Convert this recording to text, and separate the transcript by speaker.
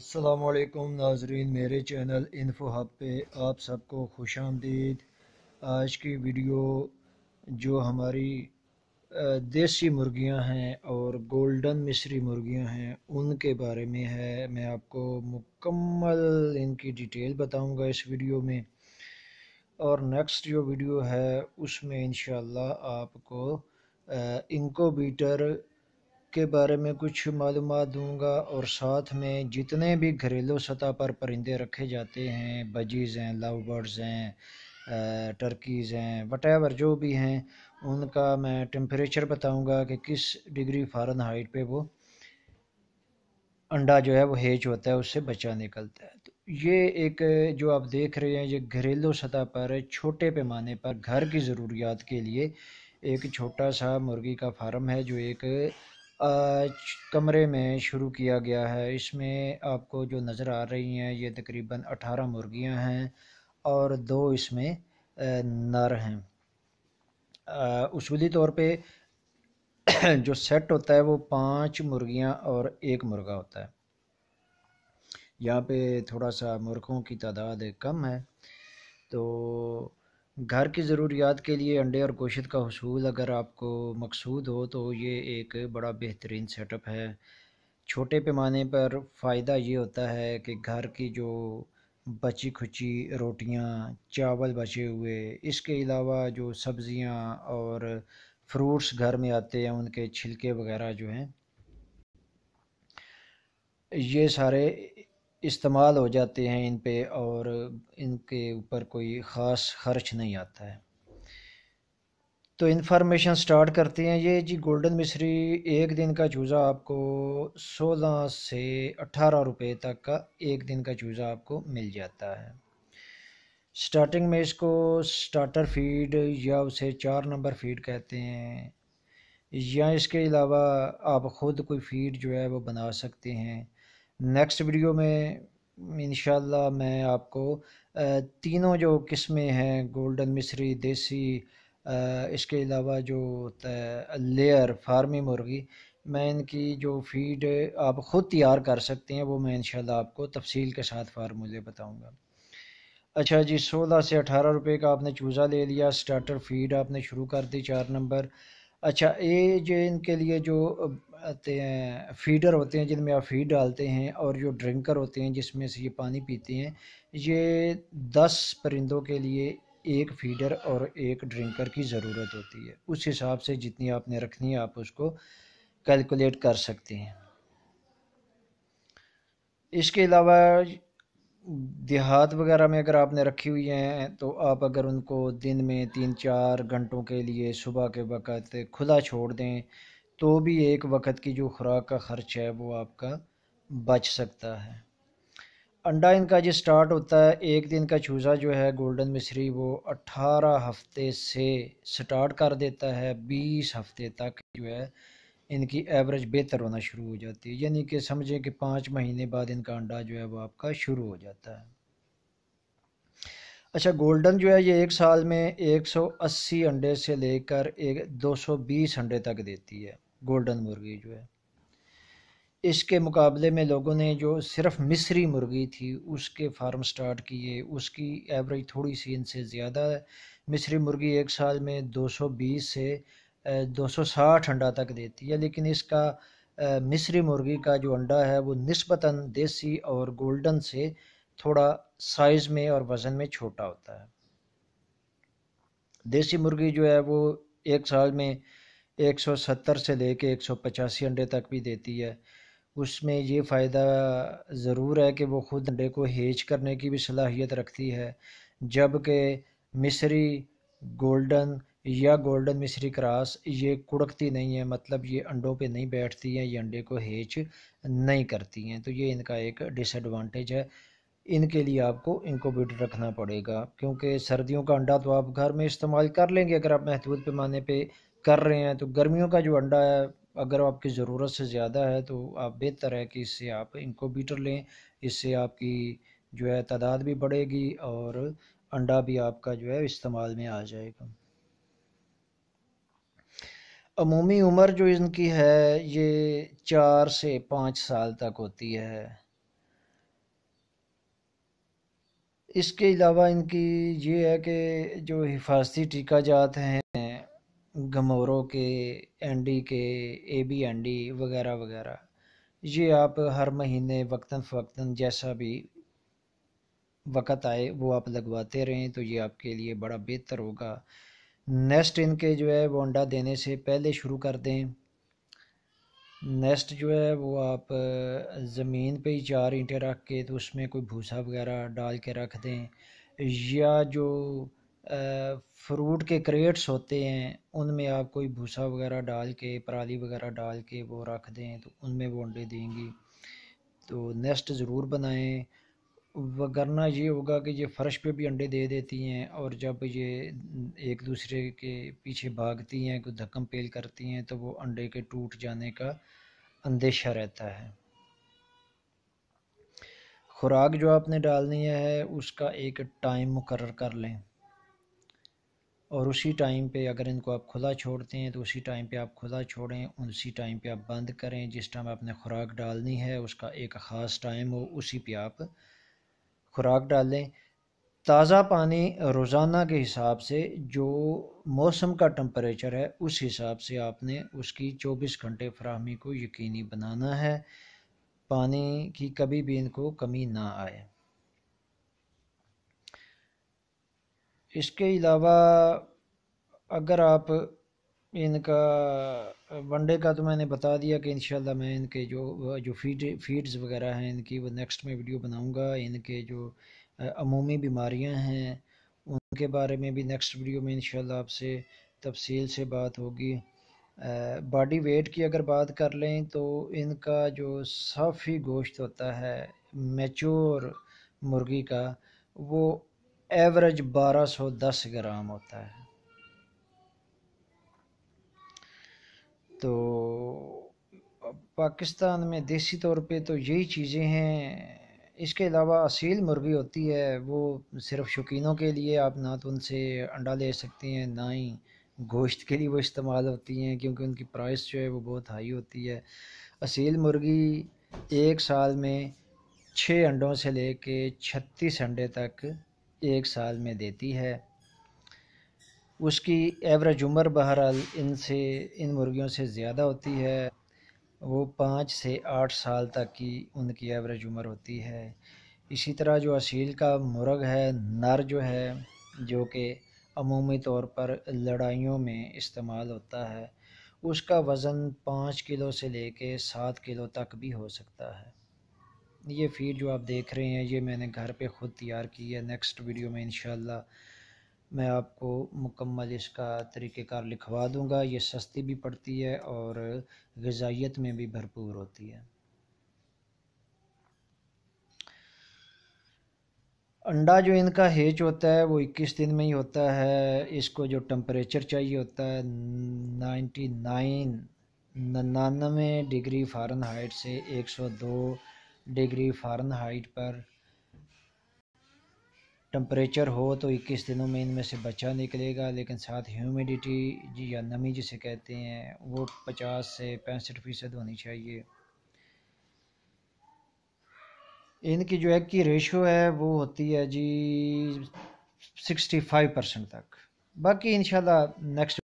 Speaker 1: अस्सलाम वालेकुम नाजरीन, मेरे चैनल इन्फो हब पे आप सबको खुश आमदीद। आज की वीडियो जो हमारी देसी मुर्गियां हैं और गोल्डन मिस्री मुर्गियां हैं उनके बारे में है। मैं आपको मुकम्मल इनकी डिटेल बताऊंगा इस वीडियो में, और नेक्स्ट जो वीडियो है उसमें इंशाल्लाह आपको इंक्यूबेटर के बारे में कुछ मालूमात दूंगा, और साथ में जितने भी घरेलू सतह पर परिंदे रखे जाते हैं, बजीज़ हैं, लव बर्ड्स हैं, टर्कीज़ हैं, वटेवर जो भी हैं, उनका मैं टेम्परेचर बताऊंगा कि किस डिग्री फ़ारेनहाइट पे वो अंडा जो है वो हेज होता है, उससे बच्चा निकलता है। तो ये एक जो आप देख रहे हैं, ये घरेलू सतह पर छोटे पैमाने पर घर की ज़रूरियात के लिए एक छोटा सा मुर्गी का फार्म है, जो एक कमरे में शुरू किया गया है। इसमें आपको जो नज़र आ रही हैं ये तकरीबन 18 मुर्गियां हैं और 2 इसमें नर हैं। उसूली तौर पे जो सेट होता है वो 5 मुर्गियां और 1 मुर्गा होता है। यहाँ पे थोड़ा सा मुर्गों की तादाद कम है। तो घर की ज़रूरियात के लिए अंडे और गोश्त का हुसूल अगर आपको मकसूद हो तो ये एक बड़ा बेहतरीन सेटअप है। छोटे पैमाने पर फ़ायदा ये होता है कि घर की जो बची खुची रोटियां, चावल बचे हुए, इसके अलावा जो सब्ज़ियां और फ्रूट्स घर में आते हैं उनके छिलके वगैरह जो हैं, ये सारे इस्तेमाल हो जाते हैं इन पे, और इनके ऊपर कोई ख़ास ख़र्च नहीं आता है। तो इन्फॉर्मेशन स्टार्ट करते हैं। ये जी गोल्डन मिस्री एक दिन का चूज़ा आपको 16 से 18 रुपए तक का एक दिन का चूज़ा आपको मिल जाता है। स्टार्टिंग में इसको स्टार्टर फीड या उसे 4 नंबर फीड कहते हैं, या इसके अलावा आप ख़ुद कोई फीड जो है वो बना सकते हैं। नेक्स्ट वीडियो में इंशाल्लाह मैं आपको तीनों जो किस्में हैं, गोल्डन मिस्री, देसी, इसके अलावा जो होता है लेयर फार्मी मुर्गी, मैं इनकी जो फीड आप ख़ुद तैयार कर सकते हैं वो मैं इंशाल्लाह आपको तफसील के साथ फार्मूले बताऊंगा। अच्छा जी, 16 से 18 रुपए का आपने चूज़ा ले लिया, स्टार्टर फीड आपने शुरू कर दी 4 नंबर। अच्छा, ये जो इनके लिए जो आते हैं फीडर होते हैं जिनमें आप फीड डालते हैं, और जो ड्रिंकर होते हैं जिसमें से ये पानी पीते हैं, ये 10 परिंदों के लिए एक फीडर और एक ड्रिंकर की ज़रूरत होती है। उस हिसाब से जितनी आपने रखनी है आप उसको कैलकुलेट कर सकते हैं। इसके अलावा देहात वगैरह में अगर आपने रखी हुई हैं तो आप अगर उनको दिन में 3-4 घंटों के लिए सुबह के वक़्त खुला छोड़ दें तो भी एक वक्त की जो खुराक का ख़र्च है वो आपका बच सकता है। अंडा इनका जो स्टार्ट होता है, एक दिन का चूज़ा जो है गोल्डन मिस्री वो 18 हफ्ते से स्टार्ट कर देता है, 20 हफ्ते तक जो है इनकी एवरेज बेहतर होना शुरू हो जाती है। यानी कि समझें कि 5 महीने बाद इनका अंडा जो है वो आपका शुरू हो जाता है। अच्छा, गोल्डन जो है ये एक साल में 180 अंडे से लेकर 220 अंडे तक देती है गोल्डन मुर्गी जो है। इसके मुकाबले में लोगों ने जो सिर्फ मिस्री मुर्गी थी उसके फार्म स्टार्ट किए, उसकी एवरेज थोड़ी सी इनसे ज़्यादा है। मिस्री मुर्गी एक साल में 220 से 260 अंडा तक देती है, लेकिन इसका मिस्री मुर्गी का जो अंडा है वो निस्बतन देसी और गोल्डन से थोड़ा साइज़ में और वज़न में छोटा होता है। देसी मुर्गी जो है वो एक साल में 170 से लेके 185 अंडे तक भी देती है। उसमें ये फ़ायदा ज़रूर है कि वो ख़ुद अंडे को हेज करने की भी सलाहियत रखती है, जबकि मिस्री गोल्डन या गोल्डन मिस्री क्रॉस ये कुड़कती नहीं है, मतलब ये अंडों पे नहीं बैठती हैं, ये अंडे को हेज नहीं करती हैं। तो ये इनका एक डिसएडवांटेज है। इनके लिए आपको इंक्यूबेटर रखना पड़ेगा, क्योंकि सर्दियों का अंडा तो आप घर में इस्तेमाल कर लेंगे अगर आप महदूद पैमाने पे कर रहे हैं। तो गर्मियों का जो अंडा है अगर आपकी ज़रूरत से ज़्यादा है तो आप बेहतर है कि इससे आप इंक्यूबेटर लें। इससे आपकी जो है तादाद भी बढ़ेगी और अंडा भी आपका जो है इस्तेमाल में आ जाएगा। अमूमी उम्र जो इनकी है ये 4 से 5 साल तक होती है। اس کے علاوہ ان کی یہ ہے کہ جو حفاظتی ٹیکہ جات ہیں گھموروں کے، اینڈی کے، اے بی اینڈی وغیرہ وغیرہ، یہ آپ ہر مہینے وقتاً فوقتاً جیسا بھی وقت آئے وہ آپ لگواتے رہیں تو یہ آپ کے لیے بڑا بہتر ہوگا۔ نیسٹ ان کے جو ہے وہ انڈا دینے سے پہلے شروع کر دیں۔ نیسٹ جو ہے وہ آپ زمین پہ ہی 4 اینٹیں رکھ کے تو اس میں کوئی بھوسا وغیرہ ڈال کے رکھ دیں، یا جو فروٹ کے کریٹس ہوتے ہیں ان میں آپ کوئی بھوسا وغیرہ ڈال کے، پرالی وغیرہ ڈال کے وہ رکھ دیں تو ان میں وہ انڈے دیں گی۔ تو نیسٹ ضرور بنائیں، وگرنہ یہ ہوگا کہ یہ فرش پہ بھی انڈے دے دیتی ہیں، اور جب یہ ایک دوسرے کے پیچھے بھاگتی ہیں، کوئی دھکم پیل کرتی ہیں تو وہ انڈے کے ٹوٹ جانے کا اندیشہ رہتا ہے۔ خوراک جو آپ نے ڈالنی ہے اس کا ایک ٹائم مقرر کر لیں، اور اسی ٹائم پہ اگر ان کو آپ کھلا چھوڑتے ہیں تو اسی ٹائم پہ آپ کھلا چھوڑیں، اسی ٹائم پہ آپ بند کریں۔ جس ٹائم آپ نے خوراک ڈالنی ہے اس کا ایک خاص ٹائم ہو، اسی پہ آپ خوراک ڈالیں۔ تازہ پانی روزانہ کے حساب سے جو موسم کا ٹمپریچر ہے اس حساب سے آپ نے اس کی 24 گھنٹے فراہمی کو یقینی بنانا ہے، پانی کی کبھی بھی ان کو کمی نہ آئے۔ اس کے علاوہ اگر آپ ان کا ونڈے کا تو میں نے بتا دیا کہ انشاءاللہ میں ان کے جو فیڈز وغیرہ ہیں ان کی وہ نیکسٹ میں ویڈیو بناؤں گا۔ ان کے جو عمومی بیماریاں ہیں ان کے بارے میں بھی نیکسٹ ویڈیو میں انشاءاللہ آپ سے تفصیل سے بات ہوگی۔ باڈی ویٹ کی اگر بات کر لیں تو ان کا جو صافی گوشت ہوتا ہے میچور مرغی کا، وہ ایوریج 1210 گرام ہوتا ہے۔ تو پاکستان میں دیسی طور پہ تو یہی چیزیں ہیں۔ اس کے علاوہ اصیل مرغی ہوتی ہے، وہ صرف شوقینوں کے لیے، آپ نہ تو ان سے انڈا لے سکتے ہیں نہ ہی گوشت کے لیے وہ استعمال ہوتی ہیں، کیونکہ ان کی پرائس جو ہے وہ بہت ہائی ہوتی ہے۔ اصیل مرغی ایک سال میں 6 انڈوں سے لے کے 36 انڈے تک ایک سال میں دیتی ہے۔ اس کی ایوریج عمر بہرحال ان مرغیوں سے زیادہ ہوتی ہے، وہ 5 سے 8 سال تک کی ان کی ایوریج عمر ہوتی ہے۔ اسی طرح جو اصیل کا مرغ ہے، نر جو ہے، جو کہ عمومی طور پر لڑائیوں میں استعمال ہوتا ہے، اس کا وزن 5 کلو سے لے کے 7 کلو تک بھی ہو سکتا ہے۔ یہ فیڈ جو آپ دیکھ رہے ہیں یہ میں نے گھر پہ خود تیار کی ہے۔ نیکسٹ ویڈیو میں انشاءاللہ میں آپ کو مکمل اس کا طریقہ کار لکھوا دوں گا۔ یہ سستی بھی پڑتی ہے اور غذائیت میں بھی بھرپور ہوتی ہے۔ انڈا جو ان کا ہیچ ہوتا ہے وہ 21 دن میں ہی ہوتا ہے۔ اس کو جو ٹمپریچر چاہیے ہوتا ہے 99 ڈگری فارن ہائٹ سے 102 ڈگری فارن ہائٹ پر ٹمپریچر ہو تو 21 دنوں میں ان میں سے بچہ نکلے گا، لیکن ساتھ ہیومیڈیٹی یا نمی جسے کہتے ہیں وہ 50 سے 65% ہونی چاہیے۔ ان کی جو ایگ کی ریشو ہے وہ ہوتی ہے جی 65% تک۔ باقی انشاءاللہ نیکسٹ